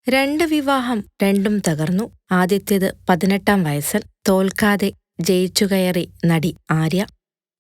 രണ്ട് വിവാഹം, രണ്ടും തകർന്നു. ആദ്യത്തേത് 18-ാം വയസ്സിൽ തോൽക്കാതെ ജയിച്ചുകയറി നടി ആര്യ.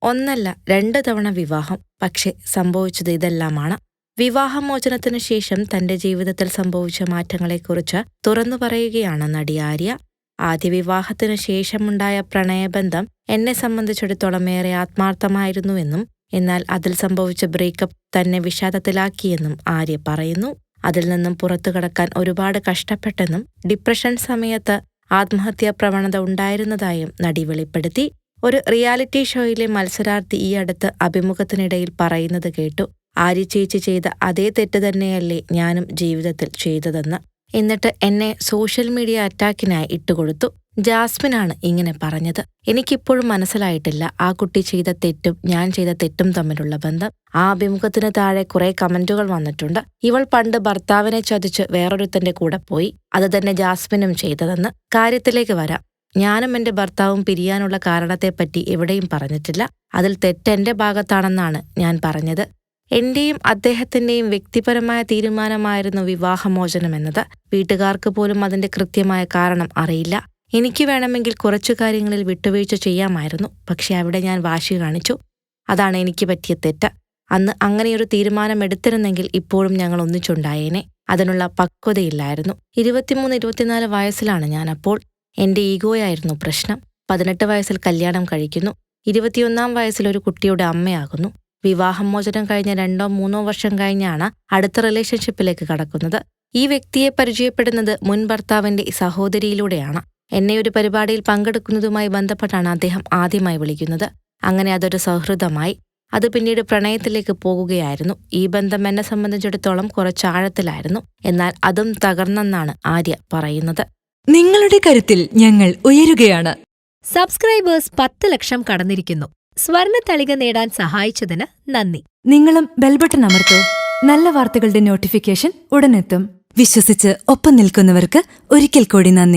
ഒന്നല്ല 2 തവണ വിവാഹം. പക്ഷെ സംഭവിച്ചത് ഇതെല്ലാമാണ്. വിവാഹമോചനത്തിനു ശേഷം തന്റെ ജീവിതത്തിൽ സംഭവിച്ച മാറ്റങ്ങളെക്കുറിച്ച് തുറന്നു പറയുകയാണ് നടി ആര്യ. ആദ്യ വിവാഹത്തിനു ശേഷമുണ്ടായ പ്രണയബന്ധം എന്നെ സംബന്ധിച്ചിടത്തോളം ഏറെ ആത്മാർത്ഥമായിരുന്നുവെന്നും എന്നാൽ അതിൽ സംഭവിച്ച ബ്രേക്കപ്പ് തന്നെ വിഷാദത്തിലാക്കിയെന്നും ആര്യ പറയുന്നു. അതിൽ നിന്നും പുറത്തുകടക്കാൻ ഒരുപാട് കഷ്ടപ്പെട്ടെന്നും ഡിപ്രഷൻ സമയത്ത് ആത്മഹത്യാ പ്രവണത ഉണ്ടായിരുന്നതായും നടി വെളിപ്പെടുത്തി. ഒരു റിയാലിറ്റി ഷോയിലെ മത്സരാർത്ഥി ഈ അടുത്ത് അഭിമുഖത്തിനിടയിൽ പറയുന്നത് കേട്ടു. ആര്യ ചേച്ചി ചെയ്ത അതേ തെറ്റ് തന്നെയല്ലേ ഞാനും ജീവിതത്തിൽ ചെയ്തതെന്ന്. എന്നിട്ട് എന്നെ സോഷ്യൽ മീഡിയ അറ്റാക്കിനായി ഇട്ടുകൊടുത്തു. ജാസ്മിനാണ് ഇങ്ങനെ പറഞ്ഞത്. എനിക്കിപ്പോഴും മനസ്സിലായിട്ടില്ല ആ കുട്ടി ചെയ്ത തെറ്റും ഞാൻ ചെയ്ത തെറ്റും തമ്മിലുള്ള ബന്ധം. ആ അഭിമുഖത്തിന് താഴെ കുറെ കമന്റുകൾ വന്നിട്ടുണ്ട്. ഇവൾ പണ്ട് ഭർത്താവിനെ ചതിച്ച് വേറൊരുത്തന്റെ കൂടെ പോയി, അത് തന്നെ ജാസ്മിനും ചെയ്തതെന്ന്. കാര്യത്തിലേക്ക് വരാം. ഞാനും എന്റെ ഭർത്താവും പിരിയാനുള്ള കാരണത്തെപ്പറ്റി എവിടെയും പറഞ്ഞിട്ടില്ല. അതിൽ തെറ്റെന്റെ ഭാഗത്താണെന്നാണ് ഞാൻ പറഞ്ഞത്. എന്റെയും അദ്ദേഹത്തിന്റെയും വ്യക്തിപരമായ തീരുമാനമായിരുന്നു വിവാഹമോചനമെന്നത്. വീട്ടുകാർക്ക് പോലും അതിന്റെ കൃത്യമായ കാരണം അറിയില്ല. എനിക്ക് വേണമെങ്കിൽ കുറച്ചു കാര്യങ്ങളിൽ വിട്ടുവീഴ്ച ചെയ്യാമായിരുന്നു. പക്ഷെ അവിടെ ഞാൻ വാശി കാണിച്ചു. അതാണ് എനിക്ക് പറ്റിയ തെറ്റ്. അന്ന് അങ്ങനെയൊരു തീരുമാനം എടുത്തിരുന്നെങ്കിൽ ഇപ്പോഴും ഞങ്ങൾ ഒന്നിച്ചുണ്ടായേനെ. അതിനുള്ള പക്വതയില്ലായിരുന്നു. 23-24 വയസ്സിലാണ് ഞാനപ്പോൾ. എന്റെ ഈഗോയായിരുന്നു പ്രശ്നം. 18 വയസ്സിൽ കല്യാണം കഴിക്കുന്നു. 21-ാം വയസ്സിൽ ഒരു കുട്ടിയുടെ അമ്മയാകുന്നു. വിവാഹമോചനം കഴിഞ്ഞ 2-3 വർഷം കഴിഞ്ഞാണ് അടുത്ത റിലേഷൻഷിപ്പിലേക്ക് കടക്കുന്നത്. ഈ വ്യക്തിയെ പരിചയപ്പെടുന്നത് മുൻ ഭർത്താവിന്റെ സഹോദരിയിലൂടെയാണ്. എന്നെ ഒരു പരിപാടിയിൽ പങ്കെടുക്കുന്നതുമായി ബന്ധപ്പെട്ടാണ് അദ്ദേഹം ആദ്യമായി വിളിക്കുന്നത്. അങ്ങനെ അതൊരു സൗഹൃദമായി. അത് പിന്നീട് പ്രണയത്തിലേക്ക് പോകുകയായിരുന്നു. ഈ ബന്ധം എന്നെ സംബന്ധിച്ചിടത്തോളം കുറച്ചാഴത്തിലായിരുന്നു. എന്നാൽ അതും തകർന്നെന്നാണ് ആര്യ പറയുന്നത്. നിങ്ങളുടെ കരുത്തിൽ ഞങ്ങൾ ഉയരുകയാണ്. സബ്സ്ക്രൈബേഴ്സ് 10 ലക്ഷം കടന്നിരിക്കുന്നു. സ്വർണത്തളിക നേടാൻ സഹായിച്ചതിന് നന്ദി. നിങ്ങളും ബെൽബട്ടൺ അമർത്തോ. നല്ല വാർത്തകളുടെ നോട്ടിഫിക്കേഷൻ ഉടനെത്തും. വിശ്വസിച്ച് ഒപ്പം നിൽക്കുന്നവർക്ക് ഒരിക്കൽ കൂടി നന്ദി.